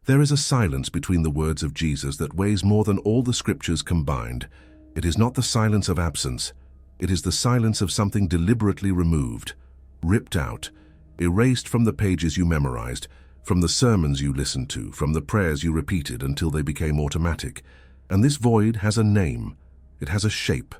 There is a silence between the words of Jesus that weighs more than all the scriptures combined. It is not the silence of absence. It is the silence of something deliberately removed, ripped out, erased from the pages you memorized, from the sermons you listened to, from the prayers you repeated until they became automatic. And this void has a name. It has a shape.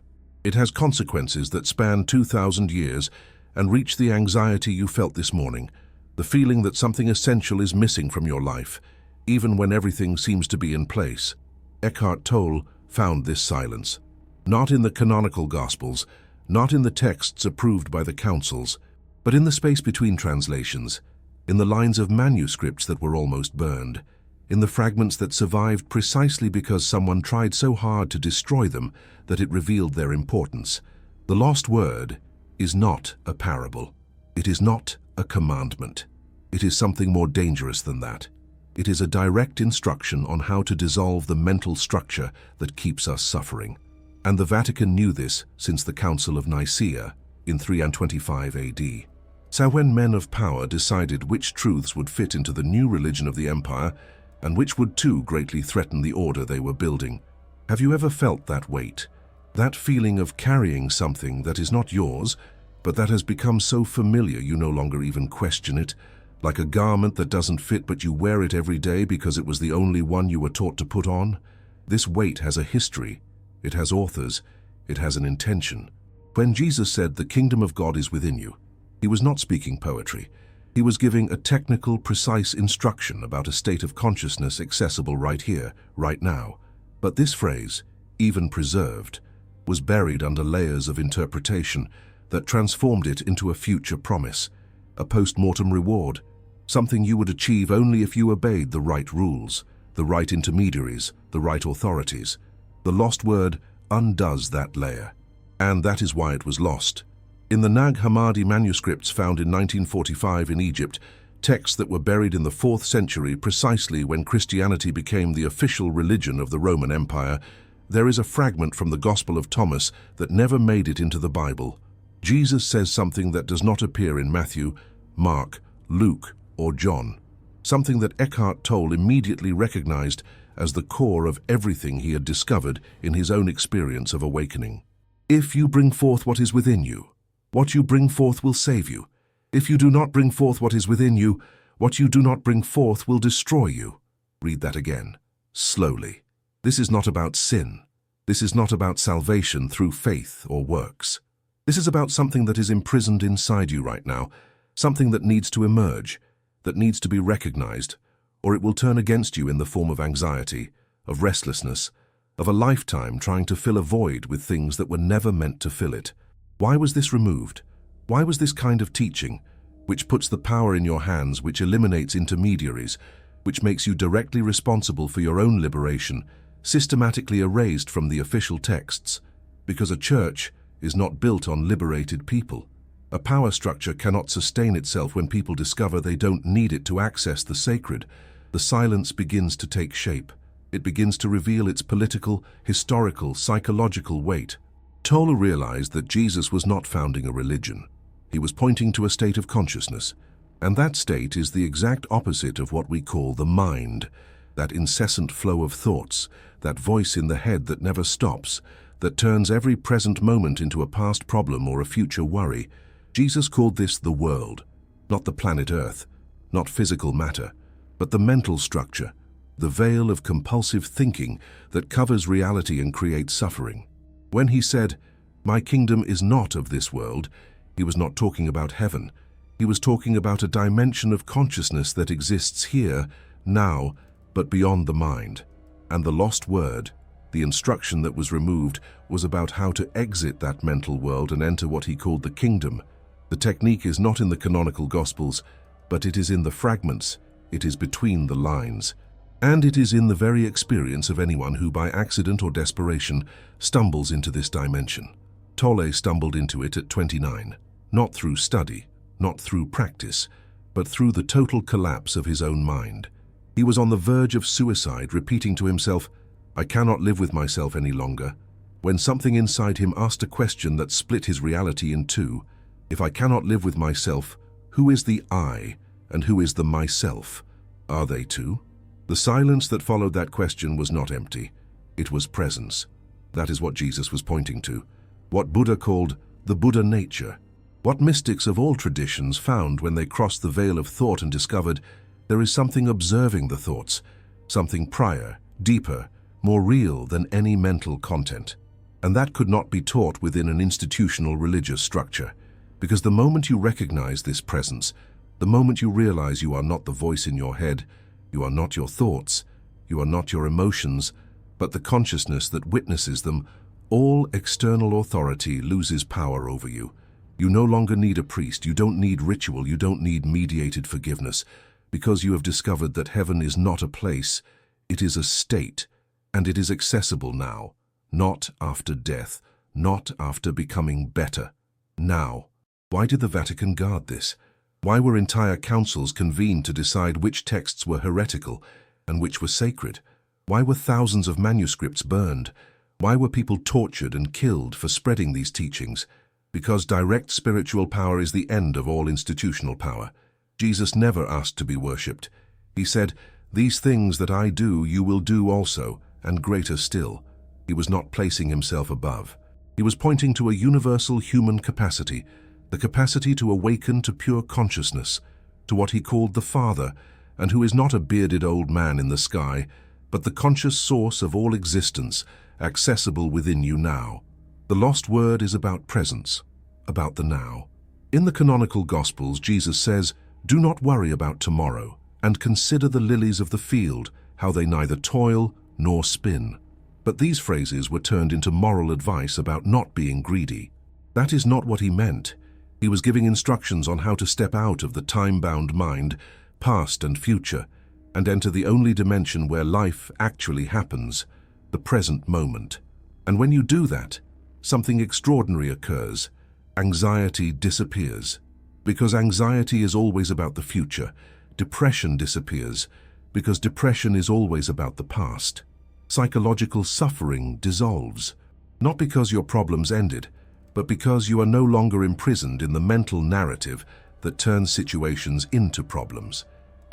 It has consequences that span 2,000 years and reach the anxiety you felt this morning, the feeling that something essential is missing from your life, even when everything seems to be in place. Eckhart Tolle found this silence. Not in the canonical Gospels, not in the texts approved by the councils, but in the space between translations, in the lines of manuscripts that were almost burned, in the fragments that survived precisely because someone tried so hard to destroy them that it revealed their importance. The lost word is not a parable. It is not a commandment. It is something more dangerous than that. It is a direct instruction on how to dissolve the mental structure that keeps us suffering. And the Vatican knew this since the Council of Nicaea in 325 AD. So when men of power decided which truths would fit into the new religion of the empire and which would too greatly threaten the order they were building, have you ever felt that weight? That feeling of carrying something that is not yours, but that has become so familiar you no longer even question it, like a garment that doesn't fit but you wear it every day because it was the only one you were taught to put on? This weight has a history. It has authors. It has an intention. When Jesus said, "The kingdom of God is within you," he was not speaking poetry. He was giving a technical, precise instruction about a state of consciousness accessible right here, right now. But this phrase, even preserved, was buried under layers of interpretation that transformed it into a future promise, a post-mortem reward, something you would achieve only if you obeyed the right rules, the right intermediaries, the right authorities. The lost word undoes that layer, and that is why it was lost. In the Nag Hammadi manuscripts found in 1945 in Egypt, texts that were buried in the 4th century precisely when Christianity became the official religion of the Roman Empire, there is a fragment from the Gospel of Thomas that never made it into the Bible. Jesus says something that does not appear in Matthew, Mark, Luke, or John, something that Eckhart Tolle immediately recognized as the core of everything he had discovered in his own experience of awakening. If you bring forth what is within you, what you bring forth will save you. If you do not bring forth what is within you, what you do not bring forth will destroy you. Read that again, slowly. This is not about sin. This is not about salvation through faith or works. This is about something that is imprisoned inside you right now, something that needs to emerge, that needs to be recognized, or it will turn against you in the form of anxiety, of restlessness, of a lifetime trying to fill a void with things that were never meant to fill it. Why was this removed? Why was this kind of teaching, which puts the power in your hands, which eliminates intermediaries, which makes you directly responsible for your own liberation, systematically erased from the official texts? Because a church is not built on liberated people. A power structure cannot sustain itself when people discover they don't need it to access the sacred. The silence begins to take shape. It begins to reveal its political, historical, psychological weight. Tolle realized that Jesus was not founding a religion. He was pointing to a state of consciousness, and that state is the exact opposite of what we call the mind, that incessant flow of thoughts, that voice in the head that never stops, that turns every present moment into a past problem or a future worry. Jesus called this the world, not the planet Earth, not physical matter, but the mental structure, the veil of compulsive thinking that covers reality and creates suffering. When he said, "My kingdom is not of this world," he was not talking about heaven. He was talking about a dimension of consciousness that exists here, now, but beyond the mind. And the lost word, the instruction that was removed, was about how to exit that mental world and enter what he called the kingdom. The technique is not in the canonical Gospels, but it is in the fragments, it is between the lines. And it is in the very experience of anyone who by accident or desperation stumbles into this dimension. Tolle stumbled into it at 29, not through study, not through practice, but through the total collapse of his own mind. He was on the verge of suicide, repeating to himself, "I cannot live with myself any longer," when something inside him asked a question that split his reality in two. If I cannot live with myself, who is the I and who is the myself? Are they two? The silence that followed that question was not empty. It was presence. That is what Jesus was pointing to. What Buddha called the Buddha nature. What mystics of all traditions found when they crossed the veil of thought and discovered there is something observing the thoughts, something prior, deeper, more real than any mental content. And that could not be taught within an institutional religious structure, because the moment you recognize this presence, the moment you realize you are not the voice in your head, you are not your thoughts, you are not your emotions, but the consciousness that witnesses them, all external authority loses power over you. You no longer need a priest, you don't need ritual, you don't need mediated forgiveness, because you have discovered that heaven is not a place, it is a state, and it is accessible now, not after death, not after becoming better, now. Why did the Vatican guard this? Why were entire councils convened to decide which texts were heretical and which were sacred? Why were thousands of manuscripts burned? Why were people tortured and killed for spreading these teachings? Because direct spiritual power is the end of all institutional power. Jesus never asked to be worshipped. He said, "These things that I do, you will do also, and greater still." He was not placing himself above. He was pointing to a universal human capacity, the capacity to awaken to pure consciousness, to what he called the Father, and who is not a bearded old man in the sky, but the conscious source of all existence, accessible within you now. The lost word is about presence, about the now. In the canonical Gospels, Jesus says, "Do not worry about tomorrow, and consider the lilies of the field, how they neither toil nor spin." But these phrases were turned into moral advice about not being greedy. That is not what he meant. He was giving instructions on how to step out of the time-bound mind, past and future, and enter the only dimension where life actually happens, the present moment. And when you do that, something extraordinary occurs. Anxiety disappears. Because anxiety is always about the future. Depression disappears, because depression is always about the past. Psychological suffering dissolves, not because your problems ended, but because you are no longer imprisoned in the mental narrative that turns situations into problems.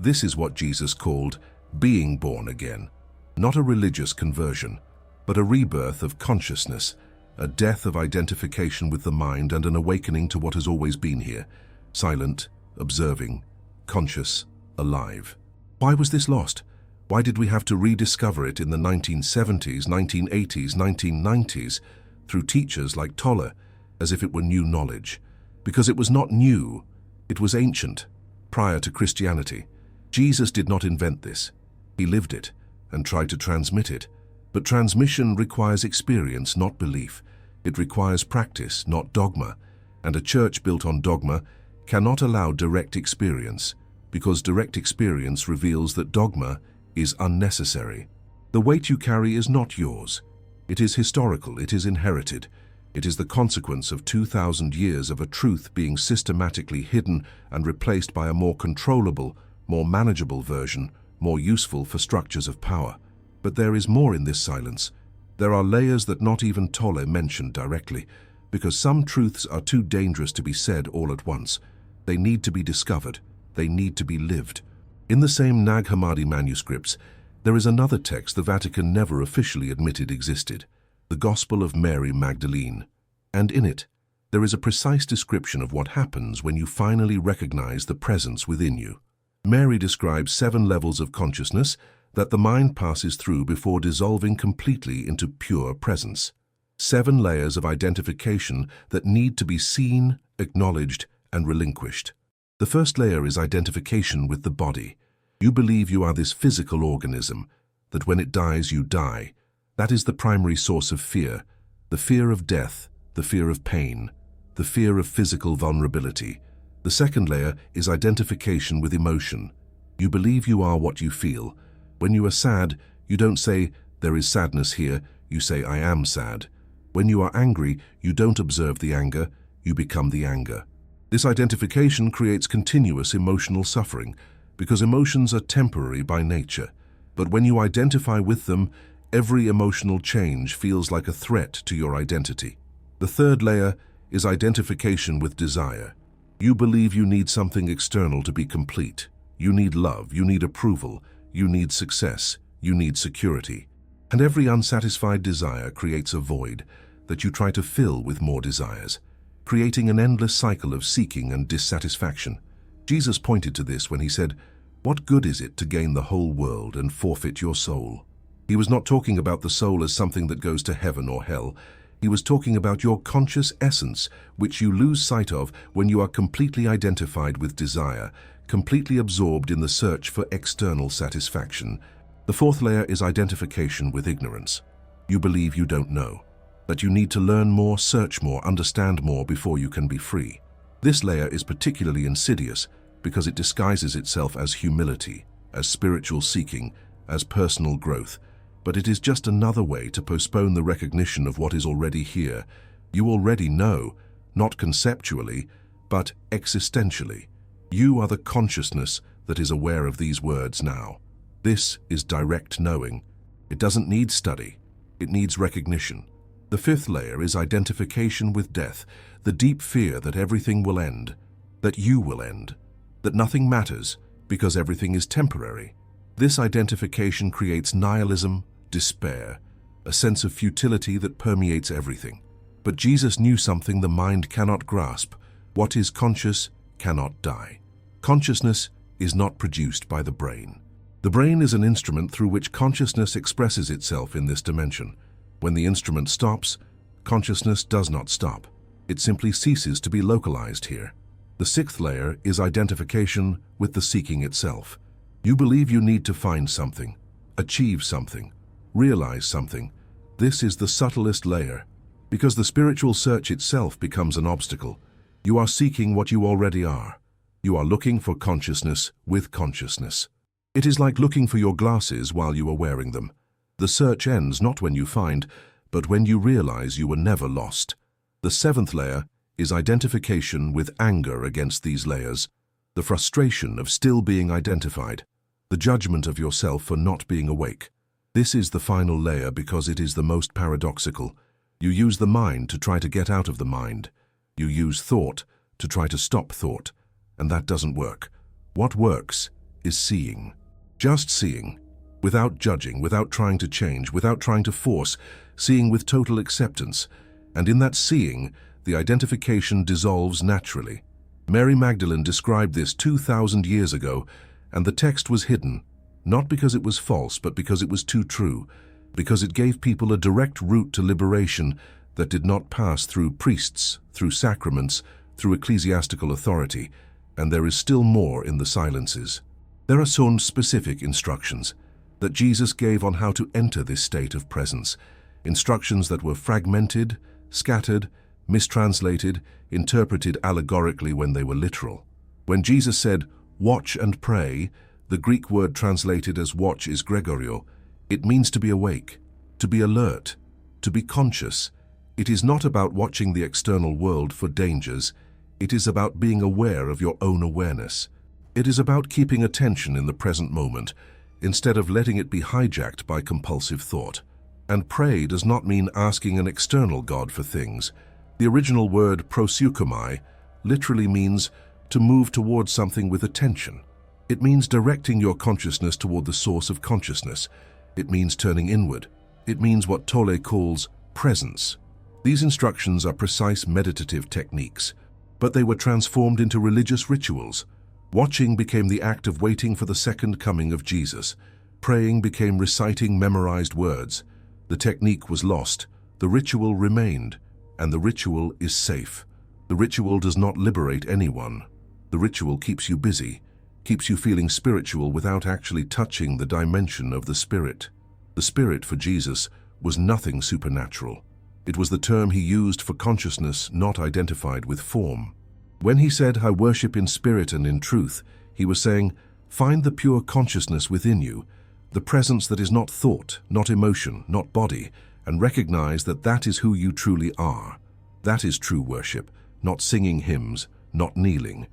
This is what Jesus called being born again, not a religious conversion, but a rebirth of consciousness, a death of identification with the mind and an awakening to what has always been here, silent, observing, conscious, alive. Why was this lost? Why did we have to rediscover it in the 1970s, 1980s, 1990s through teachers like Tolle, as if it were new knowledge? Because it was not new, it was ancient, prior to Christianity. Jesus did not invent this. He lived it and tried to transmit it. But transmission requires experience, not belief. It requires practice, not dogma. And a church built on dogma cannot allow direct experience, because direct experience reveals that dogma is unnecessary. The weight you carry is not yours. It is historical, it is inherited. It is the consequence of 2,000 years of a truth being systematically hidden and replaced by a more controllable, more manageable version, more useful for structures of power. But there is more in this silence. There are layers that not even Tolle mentioned directly, because some truths are too dangerous to be said all at once. They need to be discovered. They need to be lived. In the same Nag Hammadi manuscripts, there is another text the Vatican never officially admitted existed, the Gospel of Mary Magdalene. And in it, there is a precise description of what happens when you finally recognize the presence within you. Mary describes 7 levels of consciousness that the mind passes through before dissolving completely into pure presence. 7 layers of identification that need to be seen, acknowledged, and relinquished. The first layer is identification with the body. You believe you are this physical organism, that when it dies, you die. That is the primary source of fear, the fear of death, the fear of pain, the fear of physical vulnerability. The second layer is identification with emotion. You believe you are what you feel. When you are sad, you don't say, "There is sadness here," you say, "I am sad." When you are angry, you don't observe the anger, you become the anger. This identification creates continuous emotional suffering, because emotions are temporary by nature. But when you identify with them, every emotional change feels like a threat to your identity. The third layer is identification with desire. You believe you need something external to be complete. You need love, you need approval, you need success, you need security. And every unsatisfied desire creates a void that you try to fill with more desires, creating an endless cycle of seeking and dissatisfaction. Jesus pointed to this when he said, "What good is it to gain the whole world and forfeit your soul?" He was not talking about the soul as something that goes to heaven or hell. He was talking about your conscious essence, which you lose sight of when you are completely identified with desire, completely absorbed in the search for external satisfaction. The fourth layer is identification with ignorance. You believe you don't know, that you need to learn more, search more, understand more before you can be free. This layer is particularly insidious because it disguises itself as humility, as spiritual seeking, as personal growth. But it is just another way to postpone the recognition of what is already here. You already know, not conceptually, but existentially. You are the consciousness that is aware of these words now. This is direct knowing. It doesn't need study. It needs recognition. The fifth layer is identification with death, the deep fear that everything will end, that you will end, that nothing matters because everything is temporary. This identification creates nihilism, despair, a sense of futility that permeates everything. But Jesus knew something the mind cannot grasp. What is conscious cannot die. Consciousness is not produced by the brain. The brain is an instrument through which consciousness expresses itself in this dimension. When the instrument stops, consciousness does not stop. It simply ceases to be localized here. The sixth layer is identification with the seeking itself. You believe you need to find something, achieve something, realize something. This is the subtlest layer, because the spiritual search itself becomes an obstacle. You are seeking what you already are. You are looking for consciousness with consciousness. It is like looking for your glasses while you are wearing them. The search ends not when you find, but when you realize you were never lost. The seventh layer is identification with anger against these layers, the frustration of still being identified, the judgment of yourself for not being awake. This is the final layer because it is the most paradoxical. You use the mind to try to get out of the mind. You use thought to try to stop thought, and that doesn't work. What works is seeing. Just seeing, without judging, without trying to change, without trying to force, seeing with total acceptance. And in that seeing, the identification dissolves naturally. Mary Magdalene described this 2,000 years ago, and the text was hidden, not because it was false, but because it was too true, because it gave people a direct route to liberation that did not pass through priests, through sacraments, through ecclesiastical authority, and there is still more in the silences. There are some specific instructions that Jesus gave on how to enter this state of presence, instructions that were fragmented, scattered, mistranslated, interpreted allegorically when they were literal. When Jesus said, "Watch and pray," the Greek word translated as watch is gregorio. It means to be awake, to be alert, to be conscious. It is not about watching the external world for dangers. It is about being aware of your own awareness. It is about keeping attention in the present moment, instead of letting it be hijacked by compulsive thought. And pray does not mean asking an external God for things. The original word proseuchomai literally means to move towards something with attention. It means directing your consciousness toward the source of consciousness. It means turning inward. It means what Tolle calls presence. These instructions are precise meditative techniques, but they were transformed into religious rituals. Watching became the act of waiting for the second coming of Jesus. Praying became reciting memorized words. The technique was lost. The ritual remained, and the ritual is safe. The ritual does not liberate anyone. The ritual keeps you busy, keeps you feeling spiritual without actually touching the dimension of the spirit. The spirit for Jesus was nothing supernatural. It was the term he used for consciousness not identified with form. When he said, "I worship in spirit and in truth," he was saying, find the pure consciousness within you, the presence that is not thought, not emotion, not body, and recognize that that is who you truly are. That is true worship, not singing hymns, not kneeling,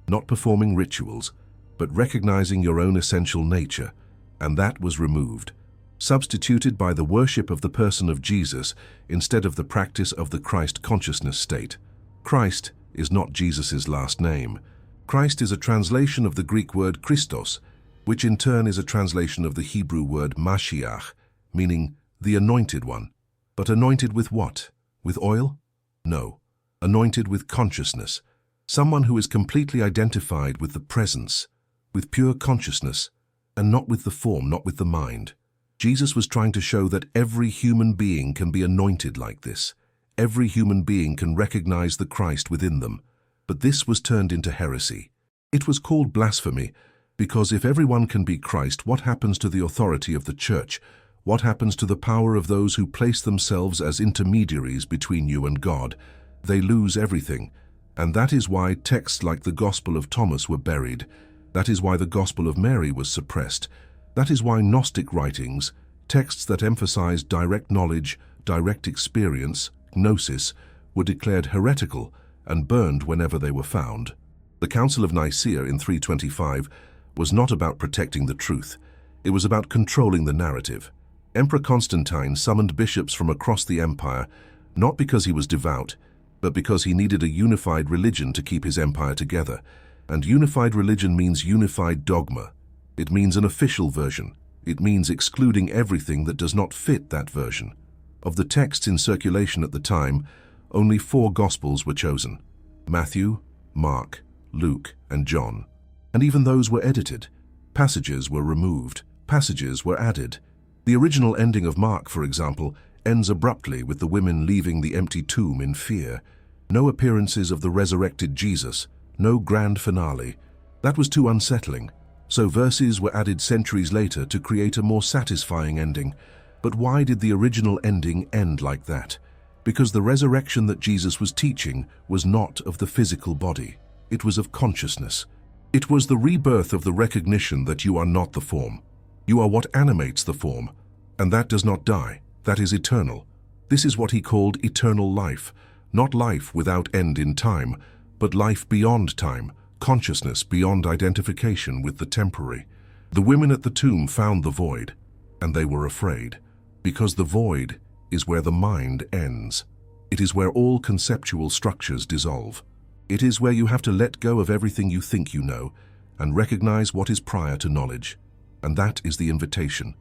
not performing rituals, but recognizing your own essential nature, and that was removed, substituted by the worship of the person of Jesus instead of the practice of the Christ consciousness state. Christ is not Jesus's last name. Christ is a translation of the Greek word Christos. which in turn is a translation of the Hebrew word Mashiach, meaning the anointed one. But anointed with what? With oil? No. Anointed with consciousness. Someone who is completely identified with the presence, with pure consciousness, and not with the form, not with the mind. Jesus was trying to show that every human being can be anointed like this. Every human being can recognize the Christ within them. But this was turned into heresy. It was called blasphemy, because if everyone can be Christ, what happens to the authority of the church? What happens to the power of those who place themselves as intermediaries between you and God? They lose everything. And that is why texts like the Gospel of Thomas were buried. That is why the Gospel of Mary was suppressed. That is why Gnostic writings, texts that emphasized direct knowledge, direct experience, gnosis, were declared heretical and burned whenever they were found. The Council of Nicaea in 325 was not about protecting the truth. It was about controlling the narrative. Emperor Constantine summoned bishops from across the empire, not because he was devout, but because he needed a unified religion to keep his empire together. And unified religion means unified dogma. It means an official version. It means excluding everything that does not fit that version. Of the texts in circulation at the time, only 4 Gospels were chosen: Matthew, Mark, Luke, and John. And even those were edited. Passages were removed. Passages were added. The original ending of Mark, for example, ends abruptly with the women leaving the empty tomb in fear. No appearances of the resurrected Jesus, no grand finale. That was too unsettling. So verses were added centuries later to create a more satisfying ending. But why did the original ending end like that? Because the resurrection that Jesus was teaching was not of the physical body. It was of consciousness. It was the rebirth of the recognition that you are not the form. You are what animates the form, and that does not die. That is eternal. This is what he called eternal life, not life without end in time, but life beyond time, consciousness beyond identification with the temporary. The women at the tomb found the void, and they were afraid, because the void is where the mind ends. It is where all conceptual structures dissolve. It is where you have to let go of everything you think you know and recognize what is prior to knowledge. And that is the invitation.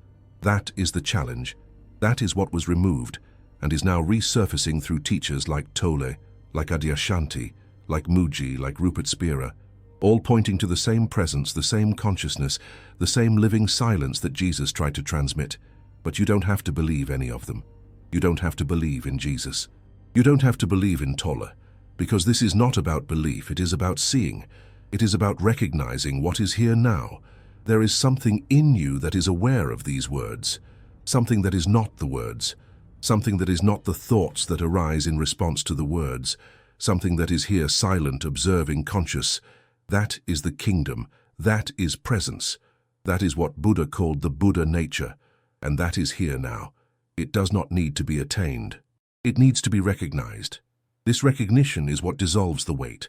That is the challenge. That is what was removed and is now resurfacing through teachers like Tolle, like Adyashanti, like Muji, like Rupert Spira, all pointing to the same presence, the same consciousness, the same living silence that Jesus tried to transmit. But you don't have to believe any of them. You don't have to believe in Jesus. You don't have to believe in Tolle, because this is not about belief, it is about seeing. It is about recognizing what is here now. There is something in you that is aware of these words, something that is not the words, something that is not the thoughts that arise in response to the words, something that is here silent, observing, conscious. That is the kingdom. That is presence. That is what Buddha called the Buddha nature, and that is here now. It does not need to be attained. It needs to be recognized. This recognition is what dissolves the weight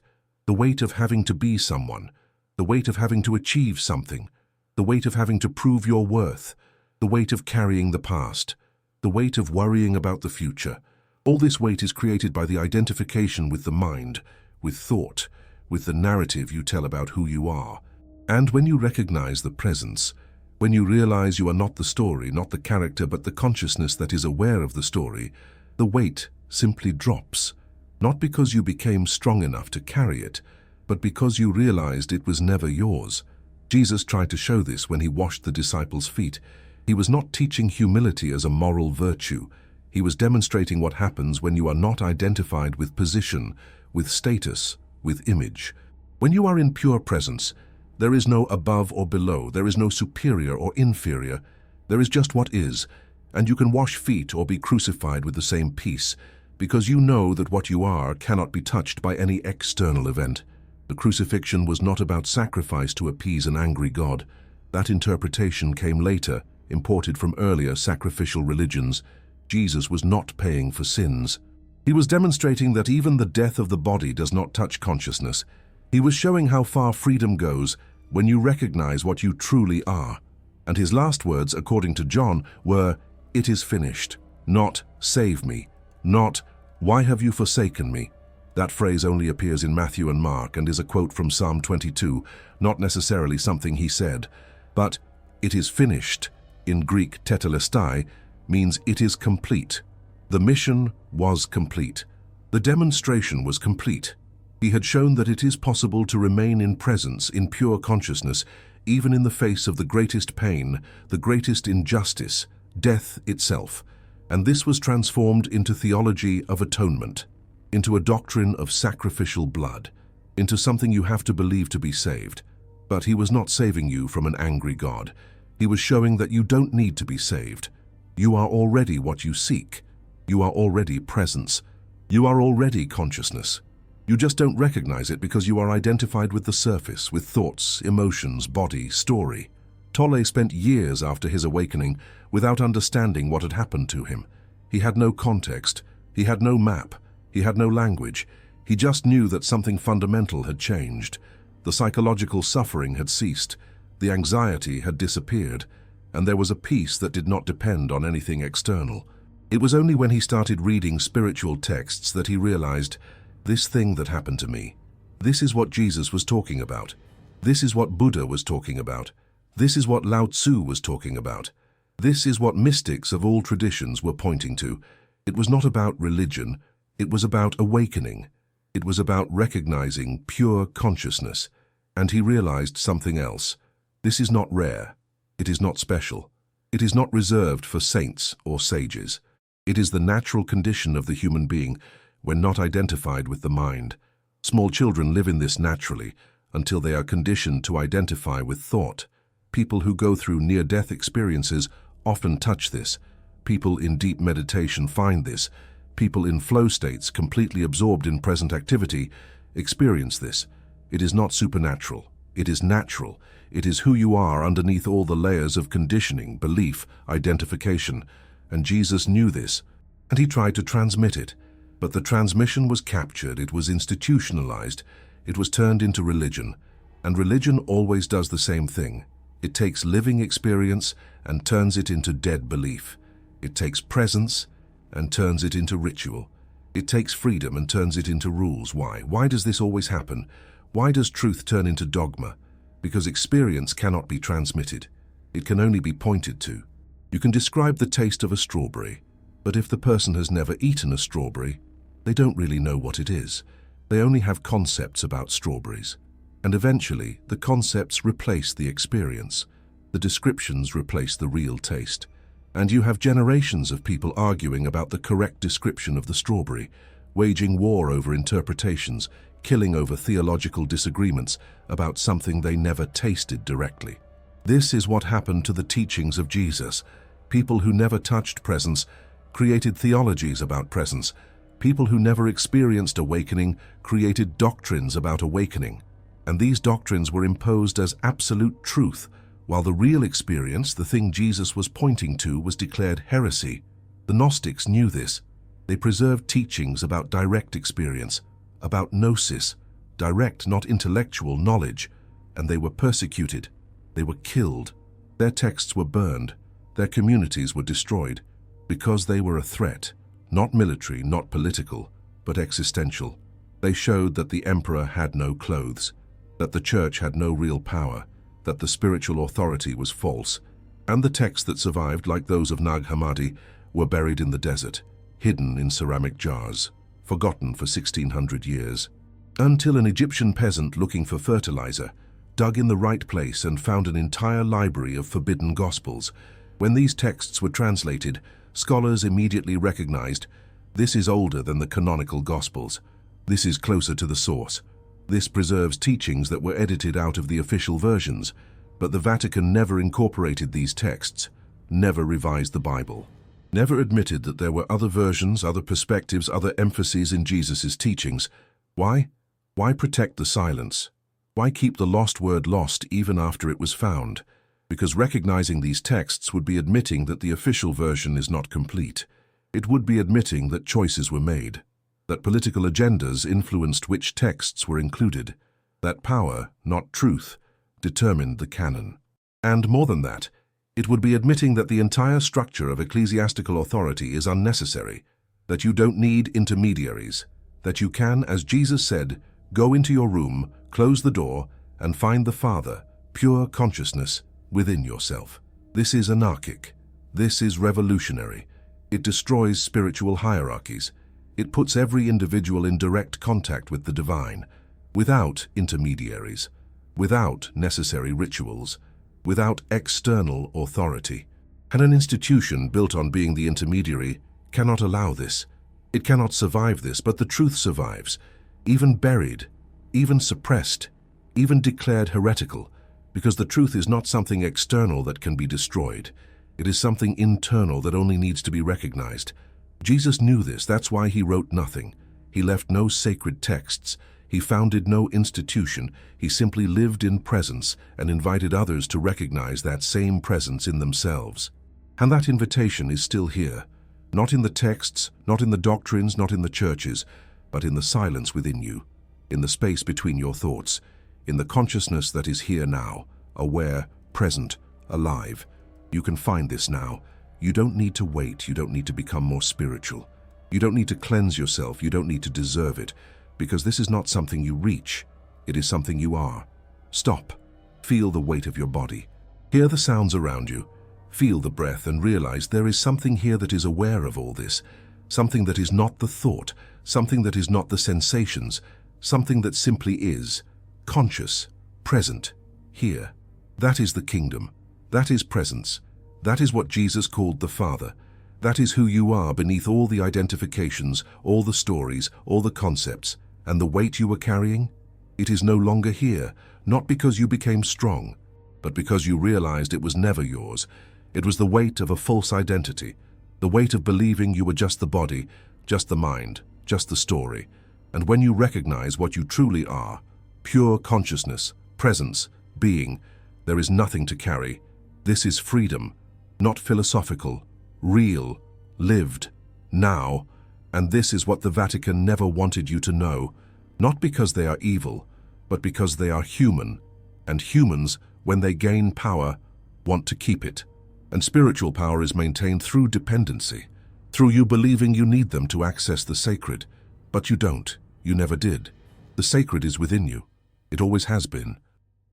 of having to be someone, the weight of having to achieve something, the weight of having to prove your worth, the weight of carrying the past, the weight of worrying about the future. All this weight is created by the identification with the mind, with thought, with the narrative you tell about who you are. And when you recognize the presence, when you realize you are not the story, not the character, but the consciousness that is aware of the story, the weight simply drops, not because you became strong enough to carry it, but because you realized it was never yours. Jesus tried to show this when he washed the disciples' feet. He was not teaching humility as a moral virtue. He was demonstrating what happens when you are not identified with position, with status, with image. When you are in pure presence, there is no above or below, there is no superior or inferior, there is just what is, and you can wash feet or be crucified with the same peace, because you know that what you are cannot be touched by any external event. The crucifixion was not about sacrifice to appease an angry God. That interpretation came later, imported from earlier sacrificial religions. Jesus was not paying for sins. He was demonstrating that even the death of the body does not touch consciousness. He was showing how far freedom goes when you recognize what you truly are. And his last words, according to John, were, "It is finished," not "save me," not "why have you forsaken me?" That phrase only appears in Matthew and Mark and is a quote from Psalm 22, not necessarily something he said. But "it is finished," in Greek tetelestai, means it is complete. The mission was complete. The demonstration was complete. He had shown that it is possible to remain in presence, in pure consciousness, even in the face of the greatest pain, the greatest injustice, death itself. And this was transformed into theology of atonement, into a doctrine of sacrificial blood, into something you have to believe to be saved. But he was not saving you from an angry God. He was showing that you don't need to be saved. You are already what you seek. You are already presence. You are already consciousness. You just don't recognize it because you are identified with the surface, with thoughts, emotions, body, story. Tolle spent years after his awakening without understanding what had happened to him. He had no context. He had no map. He had no language. He just knew that something fundamental had changed. The psychological suffering had ceased. The anxiety had disappeared. And there was a peace that did not depend on anything external. It was only when he started reading spiritual texts that he realized, this thing that happened to me, this is what Jesus was talking about. This is what Buddha was talking about. This is what Lao Tzu was talking about. This is what mystics of all traditions were pointing to. It was not about religion. It was about awakening. It was about recognizing pure consciousness. And he realized something else. This is not rare. It is not special. It is not reserved for saints or sages. It is the natural condition of the human being when not identified with the mind. Small children live in this naturally until they are conditioned to identify with thought. People who go through near-death experiences often touch this. People in deep meditation find this. People in flow states, completely absorbed in present activity, experience this. It is not supernatural. It is natural. It is who you are underneath all the layers of conditioning, belief, identification. And Jesus knew this, and he tried to transmit it. But the transmission was captured, it was institutionalized, it was turned into religion. And religion always does the same thing. It takes living experience and turns it into dead belief. It takes presence and turns it into ritual. It takes freedom and turns it into rules. Why? Why does this always happen? Why does truth turn into dogma? Because experience cannot be transmitted. It can only be pointed to. You can describe the taste of a strawberry, but if the person has never eaten a strawberry, they don't really know what it is. They only have concepts about strawberries. And eventually, the concepts replace the experience. The descriptions replace the real taste. And you have generations of people arguing about the correct description of the strawberry, waging war over interpretations, killing over theological disagreements about something they never tasted directly. This is what happened to the teachings of Jesus. People who never touched presence created theologies about presence. People who never experienced awakening created doctrines about awakening. And these doctrines were imposed as absolute truth, while the real experience, the thing Jesus was pointing to, was declared heresy. The Gnostics knew this. They preserved teachings about direct experience, about gnosis, direct, not intellectual knowledge, and they were persecuted. They were killed. Their texts were burned. Their communities were destroyed because they were a threat, not military, not political, but existential. They showed that the emperor had no clothes, that the church had no real power, that the spiritual authority was false, and the texts that survived, like those of Nag Hammadi, were buried in the desert, hidden in ceramic jars, forgotten for 1600 years, until an Egyptian peasant looking for fertilizer dug in the right place and found an entire library of forbidden gospels. When these texts were translated, scholars immediately recognized, this is older than the canonical gospels. This is closer to the source. This preserves teachings that were edited out of the official versions, but the Vatican never incorporated these texts, never revised the Bible, never admitted that there were other versions, other perspectives, other emphases in Jesus' teachings. Why? Why protect the silence? Why keep the lost word lost even after it was found? Because recognizing these texts would be admitting that the official version is not complete. It would be admitting that choices were made, that political agendas influenced which texts were included, that power, not truth, determined the canon. And more than that, it would be admitting that the entire structure of ecclesiastical authority is unnecessary, that you don't need intermediaries, that you can, as Jesus said, go into your room, close the door, and find the Father, pure consciousness, within yourself. This is anarchic. This is revolutionary. It destroys spiritual hierarchies. It puts every individual in direct contact with the divine, without intermediaries, without necessary rituals, without external authority. And an institution built on being the intermediary cannot allow this. It cannot survive this, but the truth survives, even buried, even suppressed, even declared heretical, because the truth is not something external that can be destroyed. It is something internal that only needs to be recognized. Jesus knew this. That's why he wrote nothing. He left no sacred texts. He founded no institution. He simply lived in presence and invited others to recognize that same presence in themselves. And that invitation is still here, not in the texts, not in the doctrines, not in the churches, but in the silence within you, in the space between your thoughts, in the consciousness that is here now, aware, present, alive. You can find this now. You don't need to wait. You don't need to become more spiritual. You don't need to cleanse yourself. You don't need to deserve it, because this is not something you reach. It is something you are. Stop. Feel the weight of your body. Hear the sounds around you. Feel the breath and realize there is something here that is aware of all this, something that is not the thought, something that is not the sensations, something that simply is, conscious, present, here. That is the kingdom. That is presence. That is what Jesus called the Father. That is who you are beneath all the identifications, all the stories, all the concepts, and the weight you were carrying. It is no longer here, not because you became strong, but because you realized it was never yours. It was the weight of a false identity, the weight of believing you were just the body, just the mind, just the story. And when you recognize what you truly are, pure consciousness, presence, being, there is nothing to carry. This is freedom, not philosophical, real, lived, now. And this is what the Vatican never wanted you to know, not because they are evil, but because they are human. And humans, when they gain power, want to keep it. And spiritual power is maintained through dependency, through you believing you need them to access the sacred. But you don't. You never did. The sacred is within you. It always has been.